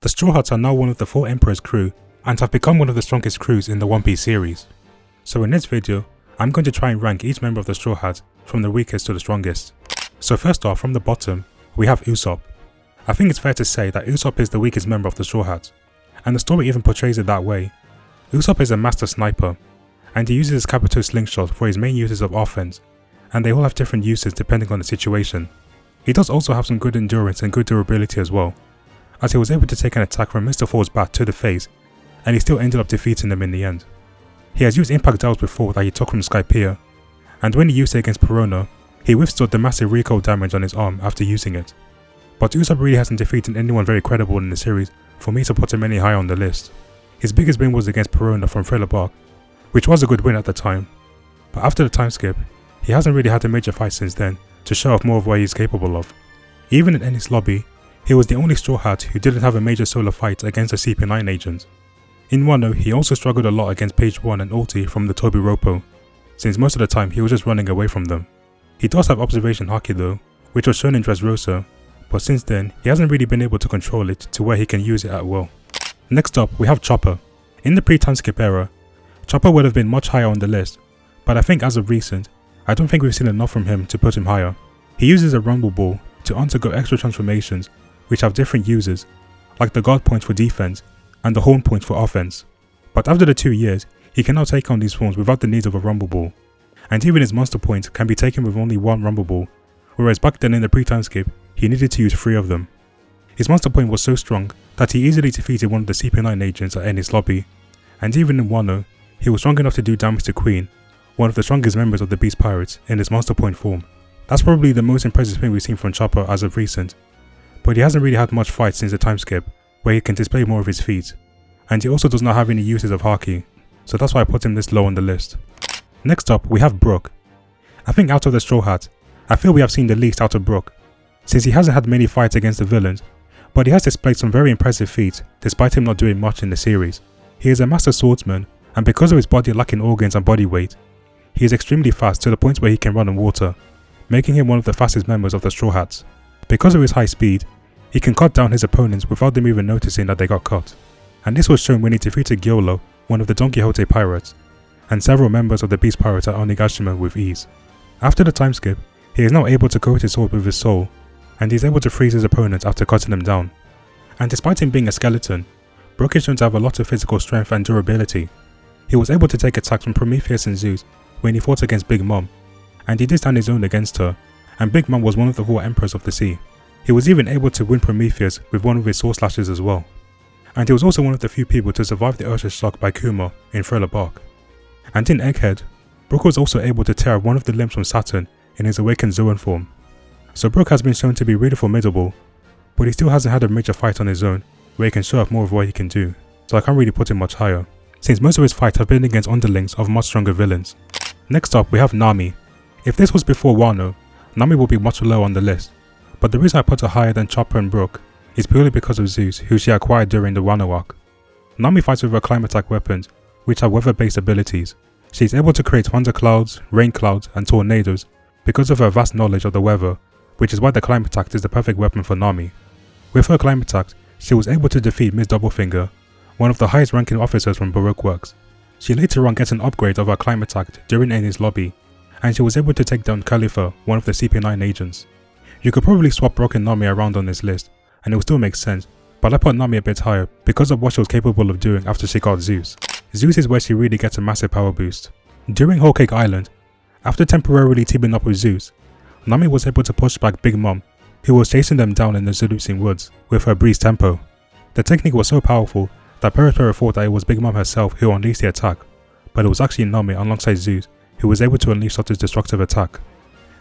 The Straw Hats are now one of the 4 Emperor's crew and have become one of the strongest crews in the One Piece series. So in this video, I'm going to try and rank each member of the Straw Hats from the weakest to the strongest. So first off, from the bottom, we have Usopp. I think it's fair to say that Usopp is the weakest member of the Straw Hats, and the story even portrays it that way. Usopp is a master sniper, and he uses his Kabuto slingshot for his main uses of offense, and they all have different uses depending on the situation. He does also have some good endurance and good durability as well, as he was able to take an attack from Mr. Four's bat to the face, and he still ended up defeating them in the end. He has used impact dials before that he took from Skypiea, and when he used it against Perona, he withstood the massive recoil damage on his arm after using it. But Usopp really hasn't defeated anyone very credible in the series for me to put him any higher on the list. His biggest win was against Perona from Thriller Bark, which was a good win at the time, but after the time skip, he hasn't really had a major fight since then to show off more of what he's capable of. Even in Enies Lobby, he was the only Straw Hat who didn't have a major solo fight against a CP9 agent. In Wano, he also struggled a lot against Page 1 and Ulti from the Tobi Roppo, since most of the time he was just running away from them. He does have observation haki though, which was shown in Dressrosa, but since then, he hasn't really been able to control it to where he can use it at will. Next up, we have Chopper. In the pre-time skip era, Chopper would have been much higher on the list, but I think as of recent, I don't think we've seen enough from him to put him higher. He uses a Rumble Ball to undergo extra transformations which have different uses, like the Guard Point for defense and the Horn Point for offense. But after the 2 years, he can now take on these forms without the need of a Rumble Ball, and even his Monster Point can be taken with only 1 Rumble Ball, whereas back then in the pre-time skip, he needed to use 3 of them. His Monster Point was so strong that he easily defeated one of the CP9 agents at Enies Lobby, and even in Wano, he was strong enough to do damage to Queen, one of the strongest members of the Beast Pirates, in his Monster Point form. That's probably the most impressive thing we've seen from Chopper as of recent, but he hasn't really had much fight since the time skip, where he can display more of his feats, and he also does not have any uses of Haki, so that's why I put him this low on the list. Next up, we have Brook. I think out of the Straw Hats, I feel we have seen the least out of Brook, since he hasn't had many fights against the villains, but he has displayed some very impressive feats despite him not doing much in the series. He is a master swordsman, and because of his body lacking organs and body weight, he is extremely fast to the point where he can run on water, making him one of the fastest members of the Straw Hats. Because of his high speed, he can cut down his opponents without them even noticing that they got cut, and this was shown when he defeated Gyolo, one of the Don Quixote pirates, and several members of the Beast Pirates at Onigashima with ease. After the time skip, he is now able to coat his sword with his soul, and he is able to freeze his opponents after cutting them down. And despite him being a skeleton, Brook is shown to have a lot of physical strength and durability. He was able to take attacks from Prometheus and Zeus when he fought against Big Mom, and he did stand his own against her, and Big Mom was one of the 4 Emperors of the Sea. He was even able to win Prometheus with one of his sword slashes as well. And he was also one of the few people to survive the Earth's shock by Kuma in Thriller Bark. And in Egghead, Brook was also able to tear one of the limbs from Saturn in his awakened Zoan form. So Brook has been shown to be really formidable, but he still hasn't had a major fight on his own where he can show off more of what he can do, so I can't really put him much higher, since most of his fights have been against underlings of much stronger villains. Next up, we have Nami. If this was before Wano, Nami would be much lower on the list, but the reason I put her higher than Chopper and Brook is purely because of Zeus, who she acquired during the Wano arc. Nami fights with her climate attack weapons, which have weather-based abilities. She is able to create thunder clouds, rain clouds, and tornadoes because of her vast knowledge of the weather, which is why the climate attack is the perfect weapon for Nami. With her climate attack, she was able to defeat Miss Doublefinger, one of the highest ranking officers from Baroque Works. She later on gets an upgrade of her climate attack during Enies Lobby, and she was able to take down Khalifa, one of the CP9 agents. You could probably swap Brook and Nami around on this list, and it will still make sense, but I put Nami a bit higher because of what she was capable of doing after she got Zeus. Zeus is where she really gets a massive power boost. During Whole Cake Island, after temporarily teaming up with Zeus, Nami was able to push back Big Mom, who was chasing them down in the Zulucin woods with her breeze tempo. The technique was so powerful that Peripera thought that it was Big Mom herself who unleashed the attack, but it was actually Nami alongside Zeus who was able to unleash such a destructive attack.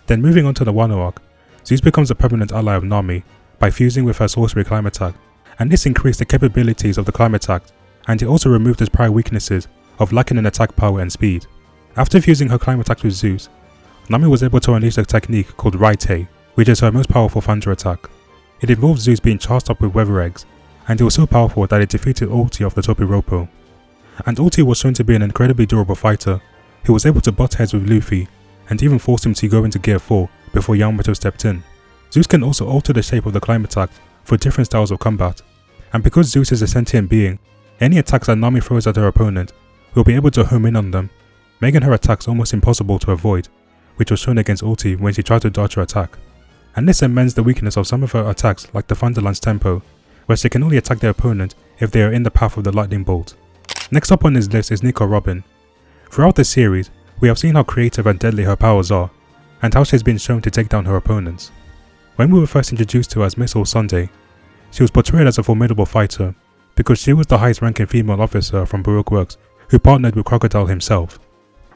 Then moving on to the Wano arc, Zeus becomes a permanent ally of Nami by fusing with her sorcery climate attack, and this increased the capabilities of the climate attack, and it also removed its prior weaknesses of lacking in attack power and speed. After fusing her climate attack with Zeus, Nami was able to unleash a technique called Raite, which is her most powerful thunder attack. It involves Zeus being charged up with weather eggs, and it was so powerful that it defeated Ulti of the Tobi Roppo. And Ulti was shown to be an incredibly durable fighter who was able to butt heads with Luffy, and even forced him to go into Gear 4 before Yamato stepped in. Zeus can also alter the shape of the climate attack for different styles of combat, and because Zeus is a sentient being, any attacks that Nami throws at her opponent will be able to home in on them, making her attacks almost impossible to avoid, which was shown against Ulti when she tried to dodge her attack. And this amends the weakness of some of her attacks like the Thunderlance Tempo, where she can only attack their opponent if they are in the path of the lightning bolt. Next up on this list is Nico Robin. Throughout the series, we have seen how creative and deadly her powers are, and how she has been shown to take down her opponents. When we were first introduced to her as Miss All Sunday, she was portrayed as a formidable fighter, because she was the highest ranking female officer from Brook Works who partnered with Crocodile himself.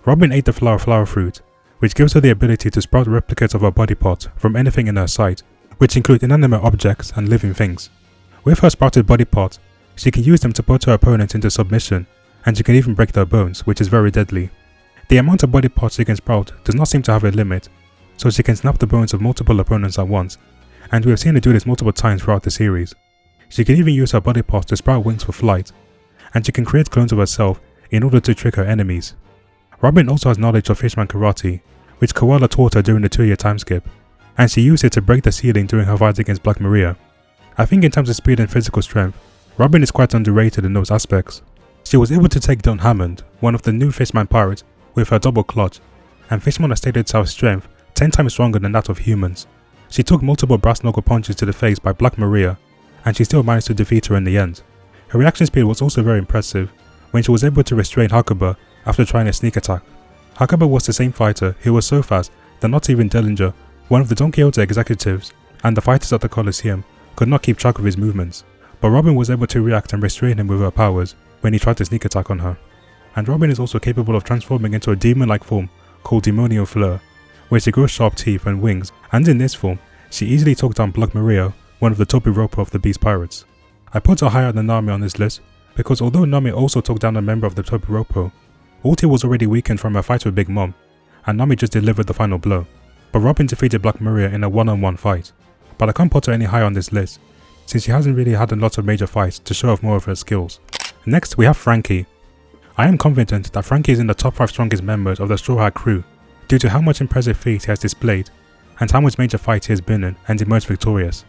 Robin ate the flower fruit, which gives her the ability to sprout replicates of her body part from anything in her sight, which include inanimate objects and living things. With her sprouted body part, she can use them to put her opponent into submission, and she can even break their bones, which is very deadly. The amount of body parts she can sprout does not seem to have a limit, so she can snap the bones of multiple opponents at once, and we have seen her do this multiple times throughout the series. She can even use her body parts to sprout wings for flight, and she can create clones of herself in order to trick her enemies. Robin also has knowledge of Fishman Karate, which Koala taught her during the 2-year time skip, and she used it to break the ceiling during her fight against Black Maria. I think in terms of speed and physical strength, Robin is quite underrated in those aspects. She was able to take down Hammond, one of the new Fishman pirates, with her double clutch, and Fishman has stated to have strength 10 times stronger than that of humans. She took multiple brass knuckle punches to the face by Black Maria, and she still managed to defeat her in the end. Her reaction speed was also very impressive when she was able to restrain Hakuba after trying a sneak attack. Hakuba was the same fighter who was so fast that not even Dillinger, one of the Don Quixote executives, and the fighters at the Colosseum could not keep track of his movements, but Robin was able to react and restrain him with her powers when he tried to sneak attack on her. And Robin is also capable of transforming into a demon-like form called Demonio Fleur, where she grows sharp teeth and wings, and in this form, she easily took down Black Maria, one of the top Europa of the Beast Pirates. I put her higher than Nami on this list because although Nami also took down a member of the top Europa, Ulti was already weakened from her fight with Big Mom, and Nami just delivered the final blow. But Robin defeated Black Maria in a one-on-one fight. But I can't put her any higher on this list, since she hasn't really had a lot of major fights to show off more of her skills. Next, we have Franky. I am confident that Franky is in the top 5 strongest members of the Straw Hat crew, due to how much impressive feats he has displayed, and how much major fights he has been in and emerged victorious.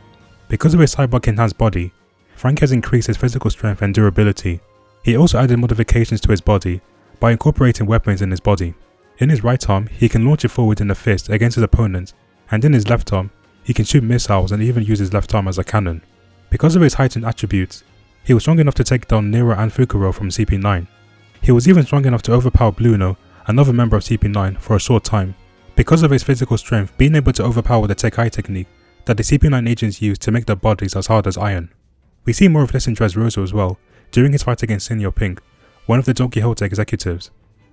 Because of his cyborg-enhanced body, Franky has increased his physical strength and durability. He also added modifications to his body by incorporating weapons in his body. In his right arm, he can launch it forward in a fist against his opponent, and in his left arm, he can shoot missiles and even use his left arm as a cannon. Because of his heightened attributes, he was strong enough to take down Nero and Fukuro from CP9. He was even strong enough to overpower Bluno, another member of CP9, for a short time, because of his physical strength being able to overpower the Tekai technique that the CP9 agents used to make their bodies as hard as iron. We see more of this in Dressrosa as well, during his fight against Senor Pink, one of the Don Quixote executives.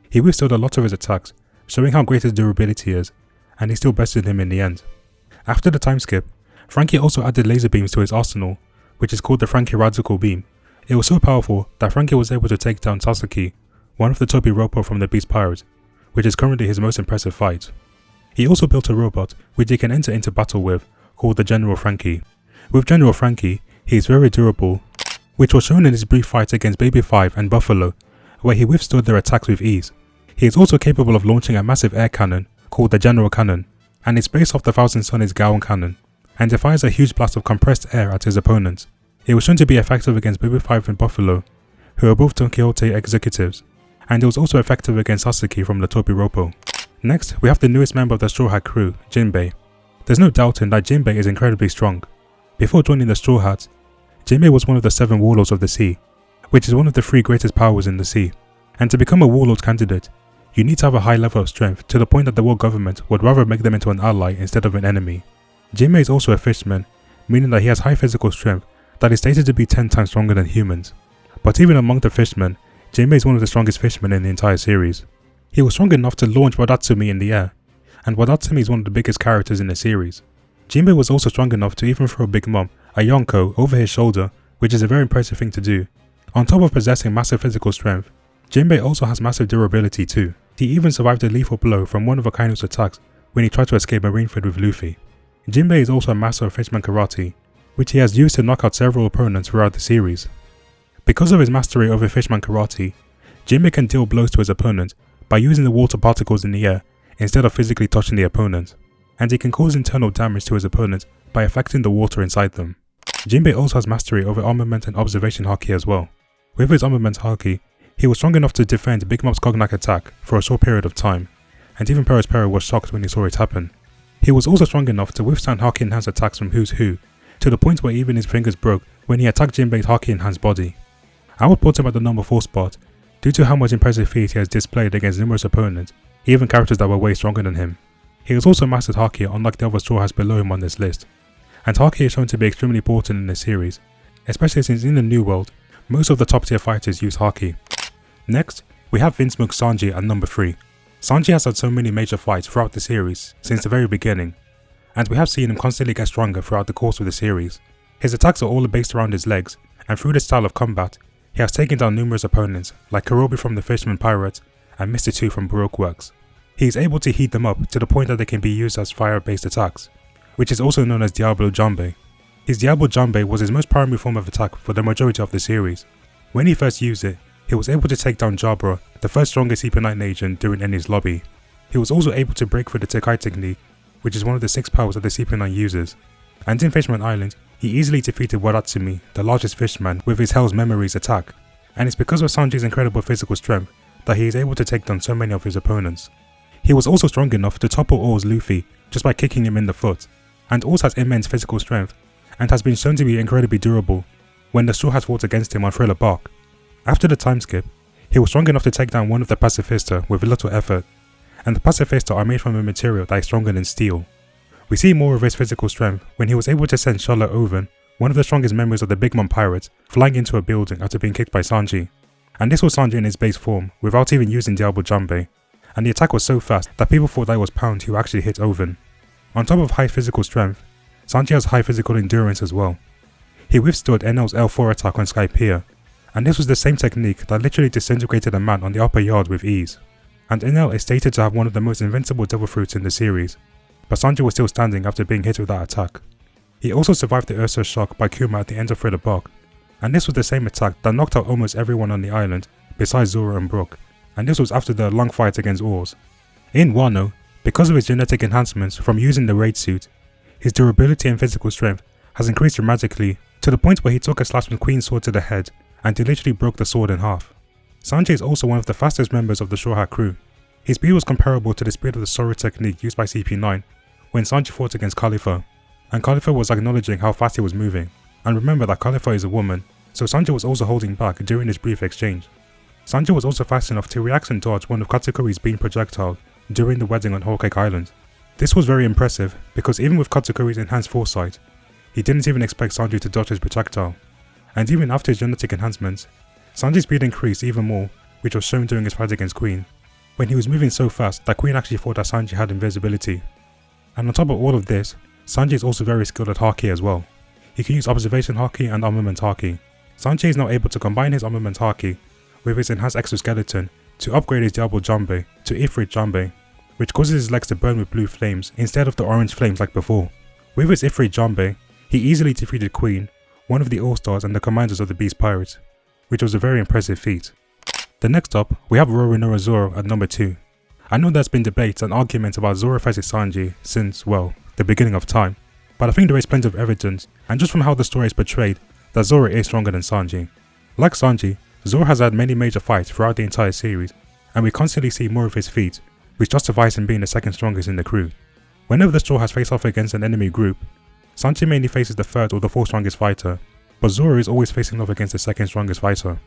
He withstood a lot of his attacks, showing how great his durability is, and he still bested him in the end. After the time skip, Franky also added laser beams to his arsenal, which is called the Franky Radical Beam. It was so powerful that Franky was able to take down Sasaki, one of the Tobi Roppo from the Beast Pirates, which is currently his most impressive fight. He also built a robot which he can enter into battle with, called the General Franky. With General Franky, he is very durable, which was shown in his brief fight against Baby 5 and Buffalo, where he withstood their attacks with ease. He is also capable of launching a massive air cannon, called the General Cannon, and is based off the Thousand Sunny's Gaon Cannon, and it fires a huge blast of compressed air at his opponents. It was shown to be effective against Baby 5 and Buffalo, who are both Don Quixote executives, and it was also effective against Sasaki from the Tobi Roppo. Next, we have the newest member of the Straw Hat crew, Jinbe. There's no doubting that Jinbe is incredibly strong. Before joining the Straw Hats, Jinbe was one of the 7 warlords of the sea, which is one of the 3 greatest powers in the sea. And to become a warlord candidate, you need to have a high level of strength to the point that the world government would rather make them into an ally instead of an enemy. Jinbe is also a fishman, meaning that he has high physical strength that is stated to be 10 times stronger than humans. But even among the fishmen, Jinbe is one of the strongest fishmen in the entire series. He was strong enough to launch Wadatsumi in the air, and Wadatsumi is one of the biggest characters in the series. Jinbe was also strong enough to even throw Big Mom, a Yonko, over his shoulder, which is a very impressive thing to do. On top of possessing massive physical strength, Jinbe also has massive durability too. He even survived a lethal blow from one of Akaino's attacks when he tried to escape Marineford with Luffy. Jinbe is also a master of Fishman Karate, which he has used to knock out several opponents throughout the series. Because of his mastery over Fishman Karate, Jinbe can deal blows to his opponent by using the water particles in the air instead of physically touching the opponent, and he can cause internal damage to his opponent by affecting the water inside them. Jinbe also has mastery over armament and observation haki as well. With his armament haki, he was strong enough to defend Big Mom's cognac attack for a short period of time, and even Perospero was shocked when he saw it happen. He was also strong enough to withstand haki enhanced attacks from Who's Who, to the point where even his fingers broke when he attacked Jinbe's haki enhanced body. I would put him at the number 4 spot, due to how much impressive feat he has displayed against numerous opponents, even characters that were way stronger than him. He has also mastered haki unlike the other Straw Hats below him on this list, and haki is shown to be extremely important in this series, especially since in the New World, most of the top tier fighters use haki. Next, we have Vinsmoke's Sanji at number 3. Sanji has had so many major fights throughout the series since the very beginning, and we have seen him constantly get stronger throughout the course of the series. His attacks are all based around his legs, and through this style of combat, he has taken down numerous opponents like Kurobi from the Fisherman Pirate and Mr. 2 from Brook Works. He is able to heat them up to the point that they can be used as fire-based attacks, which is also known as Diablo Jambe. His Diablo Jambe was his most primary form of attack for the majority of the series. When he first used it, he was able to take down Jabra, the first strongest CP9 agent during Eni's lobby. He was also able to break through the Tekai technique, which is one of the 6 powers that the CP9 uses. And in Fishman Island, he easily defeated Waratsumi, the largest fishman, with his Hell's Memories attack. And it's because of Sanji's incredible physical strength that he is able to take down so many of his opponents. He was also strong enough to topple Oar's Luffy just by kicking him in the foot, and also has immense physical strength, and has been shown to be incredibly durable when the Straw Hats fought against him on Thriller Bark. After the time skip, he was strong enough to take down one of the Pacifista with little effort, and the Pacifista are made from a material that is stronger than steel. We see more of his physical strength when he was able to send Charlotte Oven, one of the strongest members of the Big Mom Pirates, flying into a building after being kicked by Sanji. And this was Sanji in his base form, without even using Diablo Jambe, and the attack was so fast that people thought that it was Pound who actually hit Oven. On top of high physical strength, Sanji has high physical endurance as well. He withstood Enel's L4 attack on Skypiea, and this was the same technique that literally disintegrated a man on the upper yard with ease. And Enel is stated to have one of the most invincible devil fruits in the series, but Sanji was still standing after being hit with that attack. He also survived the Ursa shock by Kuma at the end of Thriller Bark, and this was the same attack that knocked out almost everyone on the island besides Zoro and Brook, and this was after the long fight against Oars. In Wano, because of his genetic enhancements from using the raid suit, his durability and physical strength has increased dramatically to the point where he took a slash with Queen's sword to the head and he literally broke the sword in half. Sanji is also one of the fastest members of the Straw Hat crew. His speed was comparable to the speed of the Zoro technique used by CP9 when Sanji fought against Khalifa, and Khalifa was acknowledging how fast he was moving. And remember that Khalifa is a woman, so Sanji was also holding back during this brief exchange. Sanji was also fast enough to react and dodge one of Katakuri's beam projectile during the wedding on Whole Cake Island. This was very impressive because even with Katakuri's enhanced foresight, he didn't even expect Sanji to dodge his projectile. And even after his genetic enhancements, Sanji's speed increased even more, which was shown during his fight against Queen, when he was moving so fast that Queen actually thought that Sanji had invisibility. And on top of all of this, Sanji is also very skilled at Haki as well. He can use observation Haki and armament Haki. Sanji is now able to combine his armament Haki with his enhanced exoskeleton to upgrade his Diablo Jambe to Ifrit Jambe, which causes his legs to burn with blue flames instead of the orange flames like before. With his Ifrit Jambe, he easily defeated Queen, one of the All-Stars and the commanders of the Beast Pirates, which was a very impressive feat. Then next up, we have Roronoa Zoro at number 2. I know there's been debates and arguments about Zoro versus Sanji since, well, the beginning of time, but I think there is plenty of evidence, and just from how the story is portrayed, that Zoro is stronger than Sanji. Like Sanji, Zoro has had many major fights throughout the entire series, and we constantly see more of his feats, which justifies him being the second strongest in the crew. Whenever the Straw Hats face off against an enemy group, Sanji mainly faces the third or the fourth strongest fighter, but Zoro is always facing off against the second strongest fighter.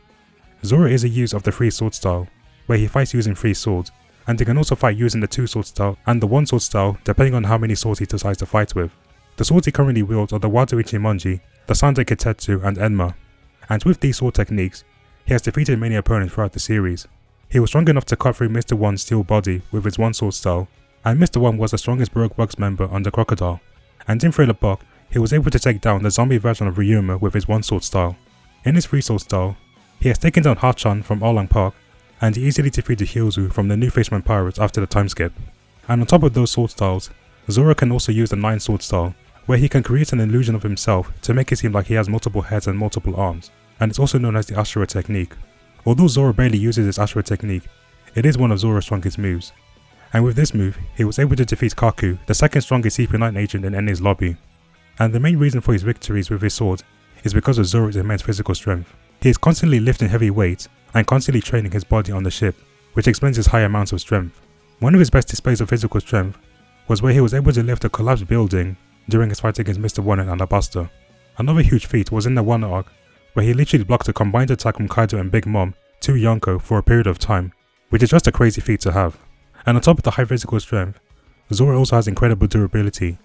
Zoro is a use of the 3 sword style, where he fights using 3 swords, and he can also fight using the 2 sword style and the 1 sword style depending on how many swords he decides to fight with. The swords he currently wields are the Wado Ichimonji, the Sandai Kitetsu and Enma, and with these sword techniques, he has defeated many opponents throughout the series. He was strong enough to cut through Mr. 1's steel body with his 1 sword style, and Mr. 1 was the strongest Brook Works member under Crocodile, and in Thriller Bark, he was able to take down the zombie version of Ryuma with his 1 sword style. In his 3 sword style, he has taken down Hachan from Arlong Park, and he easily defeated Hyozu from the New Fisherman Pirates after the time skip. And on top of those sword styles, Zoro can also use the 9 sword style, where he can create an illusion of himself to make it seem like he has multiple heads and multiple arms, and it's also known as the Ashura technique. Although Zoro barely uses this Ashura technique, it is one of Zoro's strongest moves. And with this move, he was able to defeat Kaku, the second strongest CP9 agent in Eni's lobby. and the main reason for his victories with his sword is because of Zoro's immense physical strength. He is constantly lifting heavy weights and constantly training his body on the ship, which explains his high amounts of strength. One of his best displays of physical strength was where he was able to lift a collapsed building during his fight against Mr. One and Alabasta. Another huge feat was in the Wano arc, where he literally blocked a combined attack from Kaido and Big Mom to Yonko for a period of time, which is just a crazy feat to have. And on top of the high physical strength, Zoro also has incredible durability,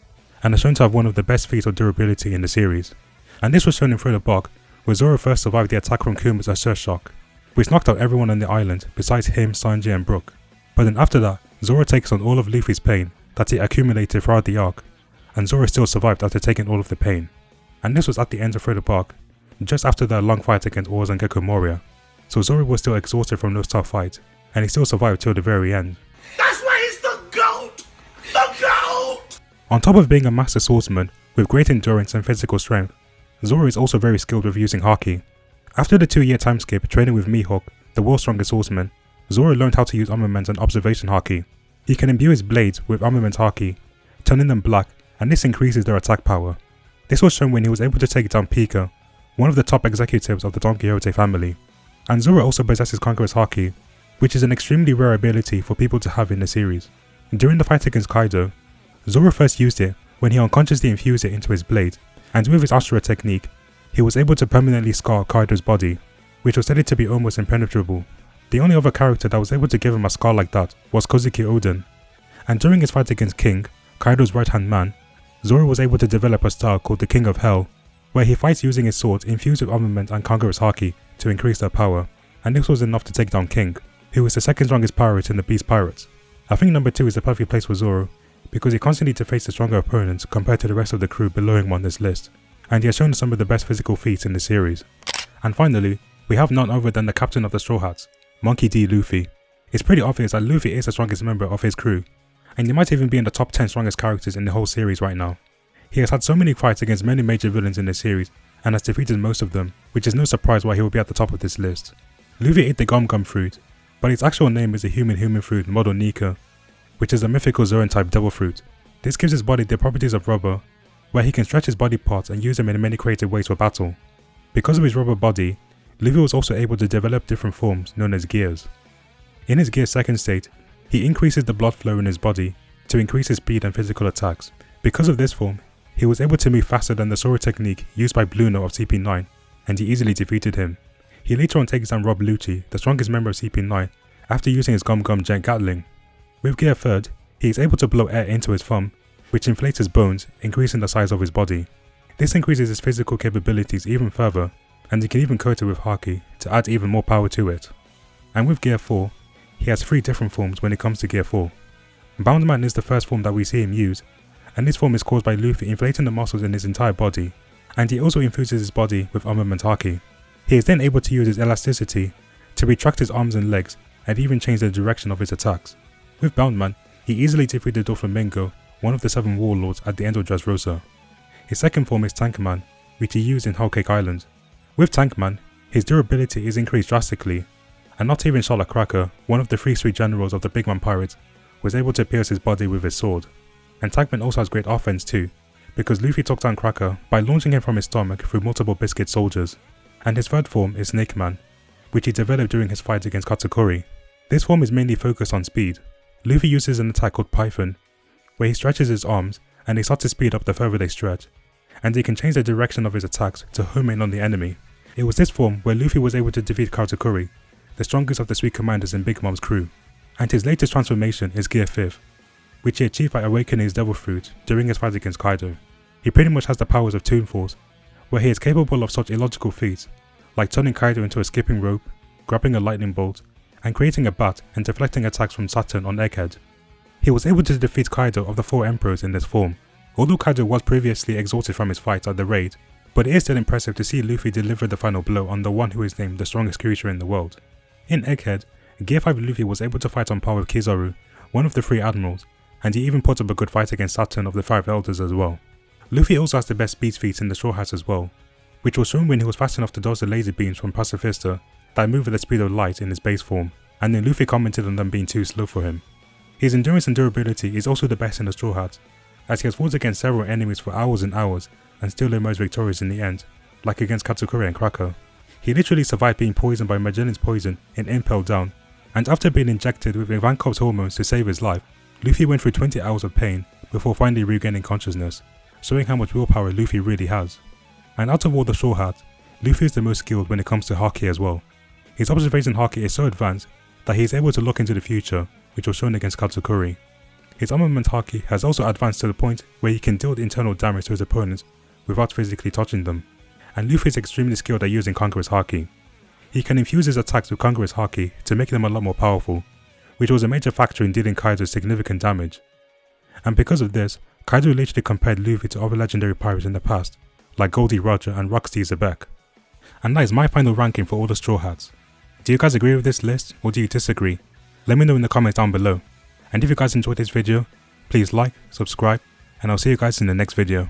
and is shown to have one of the best feats of durability in the series. And this was shown in Thriller Bark, where Zoro first survived the attack from Kuma's Assert Shock, which knocked out everyone on the island besides him, Sanji and Brook. But then after that, Zoro takes on all of Luffy's pain that he accumulated throughout the arc, and Zoro still survived after taking all of the pain. And this was at the end of Thriller Bark, just after their long fight against Oars and Gecko Moria. So Zoro was still exhausted from those tough fights, and he still survived till the very end. That's why he's the GOAT! The GOAT! On top of being a master swordsman with great endurance and physical strength, Zoro is also very skilled with using Haki. After the 2-year time skip training with Mihawk, the world's strongest swordsman, Zoro learned how to use armament and observation Haki. He can imbue his blades with armament Haki, turning them black, and this increases their attack power. This was shown when he was able to take down Pika, one of the top executives of the Don Quixote family. And Zoro also possesses Conqueror's Haki, which is an extremely rare ability for people to have in the series. During the fight against Kaido, Zoro first used it when he unconsciously infused it into his blade, and with his Ashura technique, he was able to permanently scar Kaido's body, which was stated to be almost impenetrable. The only other character that was able to give him a scar like that was Kozuki Oden, and during his fight against King, Kaido's right-hand man, Zoro was able to develop a style called the King of Hell, where he fights using his swords infused with armament and Conqueror's Haki to increase their power, and this was enough to take down King, who is the second strongest pirate in the Beast Pirates. I think number 2 is the perfect place for Zoro, because he constantly to face the stronger opponents compared to the rest of the crew below him on this list, and he has shown some of the best physical feats in the series. And finally, we have none other than the captain of the Straw Hats, Monkey D. Luffy. It's pretty obvious that Luffy is the strongest member of his crew, and he might even be in the top 10 strongest characters in the whole series right now. He has had so many fights against many major villains in the series, and has defeated most of them, which is no surprise why he will be at the top of this list. Luffy ate the Gum Gum fruit, but its actual name is a human fruit model Nika, which is a mythical Zoan type devil fruit. This gives his body the properties of rubber, where he can stretch his body parts and use them in many creative ways for battle. Because of his rubber body, Luffy was also able to develop different forms known as gears. In his gear second state, he increases the blood flow in his body to increase his speed and physical attacks. Because of this form, he was able to move faster than the Zoro technique used by Blue Note of CP9, and he easily defeated him. He later on takes down Rob Lucci, the strongest member of CP9, after using his Gum Gum Jet Gatling. With gear third, he is able to blow air into his thumb, which inflates his bones, increasing the size of his body. This increases his physical capabilities even further, and he can even coat it with Haki to add even more power to it. And with gear 4, he has 3 different forms when it comes to gear 4. Boundman is the first form that we see him use, and this form is caused by Luffy inflating the muscles in his entire body, and he also infuses his body with armament Haki. He is then able to use his elasticity to retract his arms and legs and even change the direction of his attacks. With Boundman, he easily defeated Doflamingo, one of the 7 warlords at the end of Dressrosa. His second form is Tankman, which he used in Whole Cake Island. With Tankman, his durability is increased drastically, and not even Charlotte Cracker, one of the 3 sweet generals of the Big Man Pirates, was able to pierce his body with his sword. And Tankman also has great offense too, because Luffy took down Cracker by launching him from his stomach through multiple biscuit soldiers. And his third form is Snake Man, which he developed during his fight against Katsukuri. This form is mainly focused on speed. Luffy uses an attack called Python, where he stretches his arms and they start to speed up the further they stretch, and he can change the direction of his attacks to home in on the enemy. It was this form where Luffy was able to defeat Katsukuri, the strongest of the Sweet Commanders in Big Mom's crew. And his latest transformation is Gear 5th, which he achieved by awakening his Devil Fruit during his fight against Kaido. He pretty much has the powers of Toon Force, where he is capable of such illogical feats, like turning Kaido into a skipping rope, grabbing a lightning bolt, and creating a bat and deflecting attacks from Saturn on Egghead. He was able to defeat Kaido of the 4 Emperors in this form, although Kaido was previously exhausted from his fights at the raid, but it is still impressive to see Luffy deliver the final blow on the one who is named the strongest creature in the world. In Egghead, Gear 5 Luffy was able to fight on par with Kizaru, one of the 3 admirals, and he even put up a good fight against Saturn of the 5 elders as well. Luffy also has the best speed feats in the Straw Hats as well, which was shown when he was fast enough to dodge the laser beams from Pacifista that move at the speed of light in his base form, and then Luffy commented on them being too slow for him. His endurance and durability is also the best in the Straw Hats, as he has fought against several enemies for hours and hours and still emerged victorious in the end, like against Katsukuri and Cracker. He literally survived being poisoned by Magellan's poison and impaled down, and after being injected with Ivankov's hormones to save his life, Luffy went through 20 hours of pain before finally regaining consciousness, showing how much willpower Luffy really has. And out of all the Straw Hats, Luffy is the most skilled when it comes to Haki as well. His observation Haki is so advanced that he is able to look into the future, which was shown against Katsukuri. His armament Haki has also advanced to the point where he can deal internal damage to his opponents without physically touching them. And Luffy is extremely skilled at using Conqueror's Haki. He can infuse his attacks with Conqueror's Haki to make them a lot more powerful, which was a major factor in dealing Kaido significant damage. And because of this, Kaido literally compared Luffy to other legendary pirates in the past, like Goldie Roger and Roxy Zebek. And that is my final ranking for all the Straw Hats. Do you guys agree with this list, or do you disagree? Let me know in the comments down below. And if you guys enjoyed this video, please like, subscribe, and I'll see you guys in the next video.